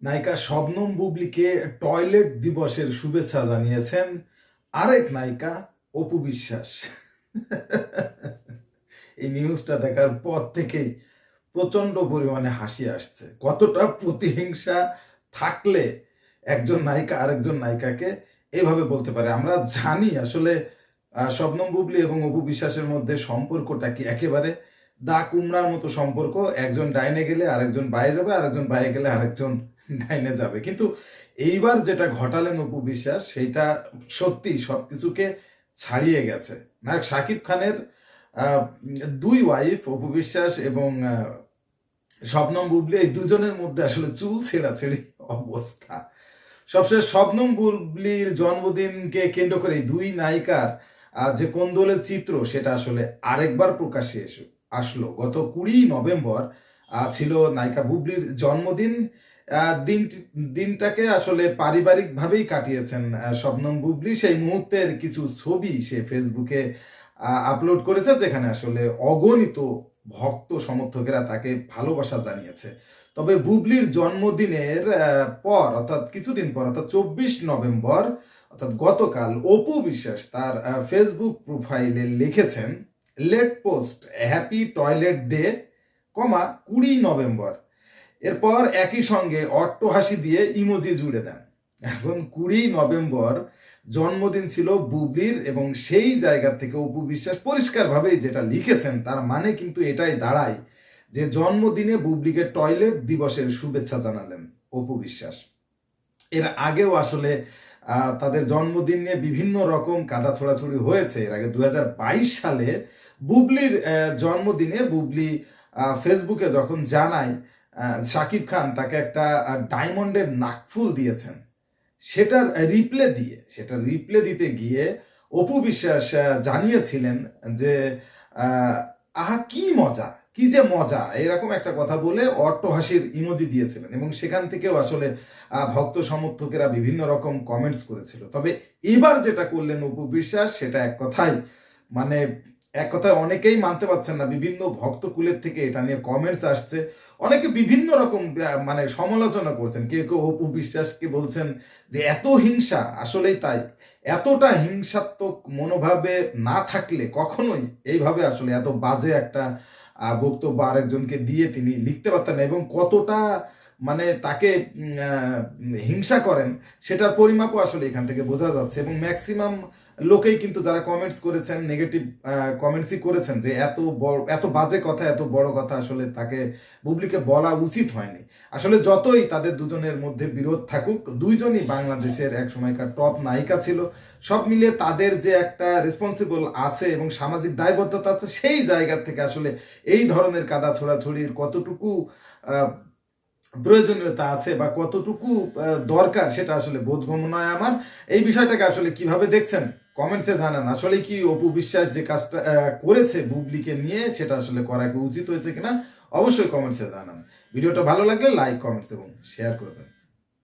নায়িকা শবনম বুবলিকে টয়লেট দিবসের শুভেচ্ছা জানিয়েছেন আরেক নায়িকা অপু বিশ্বাস। এই নিউজটা দেখার পর থেকেই প্রচন্ড পরিমাণে হাসি আসছে। কতটা প্রতিহিংসা থাকলে একজন নায়িকা আরেকজন নায়িকাকে এভাবে বলতে পারে। আমরা জানি আসলে শবনম বুবলি এবং অপু বিশ্বাসের মধ্যে সম্পর্কটা কি একেবারে দা কুমড়ার মতো সম্পর্ক। একজন ডাইনে গেলে আরেকজন বায়ে যাবে, আরেকজন বায়ে গেলে আরেকজন ডাইনে যাবে। কিন্তু এইবার যেটা ঘটালেন অপু বিশ্বাস, সেটা সত্যি সবকিছুকে ছাড়িয়ে গেছে। নায়ক শাকিব খানের আহ, দুই ওয়াইফ অপু বিশ্বাস এবং শবনম বুবলি, এই দুজনের মধ্যে আসলে চুল ছেঁড়াছেড়ি অবস্থা। সবশেষ শবনম বুবলির জন্মদিনকে কেন্দ্র করে এই দুই নায়িকার যে কোন্দলের চিত্র, সেটা আসলে আরেকবার প্রকাশ্যে আসলো। গত 20 নভেম্বর ছিল নায়িকা বুবলির জন্মদিন। দিনটাকে আসলে পারিবারিকভাবেই কাটিয়েছেন শবনম বুবলি। সেই মুহূর্তের কিছু ছবি সে ফেসবুকে আপলোড করেছে, যেখানে আসলে অগণিত ভক্ত সমর্থকেরা তাকে ভালোবাসা জানিয়েছে। তবে বুবলির জন্মদিনের পর, অর্থাৎ কিছুদিন পর, অর্থাৎ 24 নভেম্বর, অর্থাৎ গতকাল, অপু বিশ্বাস তার ফেসবুক প্রোফাইলে লিখেছেন, late post happy toilet day, 20 নভেম্বর। এরপর একই সঙ্গে অট্টহাসি দিয়ে ইমোজি জুড়ে দেন। এখন 20 নভেম্বর জন্মদিন ছিল বুবলির, এবং সেই জায়গা থেকে অপু বিশ্বাস পরিষ্কারভাবেই যেটা লিখেছেন, তার মানে কিন্তু এটাই দাঁড়ায় যে জন্মদিনে বুবলিকে টয়লেট দিবসের শুভেচ্ছা জানালেন অপু বিশ্বাস। এর আগেও আসলে তাদের জন্মদিন নিয়ে বিভিন্ন রকম কাদা ছোড়াছুড়ি হয়েছে। এর আগে 2022 সালে বুবলির জন্মদিনে বুবলি ফেসবুকে যখন জানায় শাকিব খান তাকে একটা ডায়মন্ডের নাকফুল দিয়েছেন, সেটার রিপ্লে দিতে গিয়ে অপু বিশ্বাস জানিয়েছিলেন যে আহা কি মজা, কি যে মজা, এরকম একটা কথা বলে অট্টহাসির ইমোজি দিয়েছিলেন। এবং সেখান থেকেও আসলে ভক্ত সমর্থকেরা বিভিন্ন রকম কমেন্টস করেছিল। তবে এবার যেটা করলেন অপু বিশ্বাস, সেটা মানে এক কথায় অনেকেই মানতে পারছেন না। বিভিন্ন ভক্ত কুলের থেকে এটা নিয়ে কমেন্টস আসছে, অনেকে বিভিন্ন রকম মানে সমালোচনা করছেন। কেউ কেউ অপু বিশ্বাসকে বলছেন যে এত হিংসা, আসলেই তাই, এতটা হিংসাত্মক মনোভাবে না থাকলে কখনোই এইভাবে আসলে এত বাজে একটা বক্তব্য আরেকজনকে দিয়ে তিনি লিখতে পারতেন না। এবং কতটা মানে তাকে হিংসা করেন সেটার পরিমাপও আসলে এখান থেকে বোঝা যাচ্ছে। এবং ম্যাক্সিমাম লোকেই কিন্তু যারা কমেন্টস করেছেন, নেগেটিভ কমেন্টসই করেছেন যে এত বাজে কথা, এত বড় কথা আসলে তাকে বুবলিকে বলা উচিত হয়নি। আসলে যতই তাদের দুজনের মধ্যে বিরোধ থাকুক, দুইজনই বাংলাদেশের এক সময়কার টপ নায়িকা ছিল। সব মিলিয়ে তাদের যে একটা রেসপন্সিবল আছে এবং সামাজিক দায়বদ্ধতা আছে, সেই জায়গা থেকে আসলে এই ধরনের কাদা ছোড়াছড়ির কতটুকু প্রয়োজনীয়তা আছে বা কতটুকু দরকার, সেটা আসলে বোধগম্য নয় আমার। এই বিষয়টাকে আসলে কিভাবে দেখছেন কমেন্টসে জানান। আসলে কি অপু বিশ্বাস যে কাজটা করেছে বুবলিকে নিয়ে, সেটা আসলে করা কি উচিত হয়েছে কিনা, অবশ্যই কমেন্টসে জানান। ভিডিওটা ভালো লাগলে লাইক, কমেন্টস এবং শেয়ার করবেন।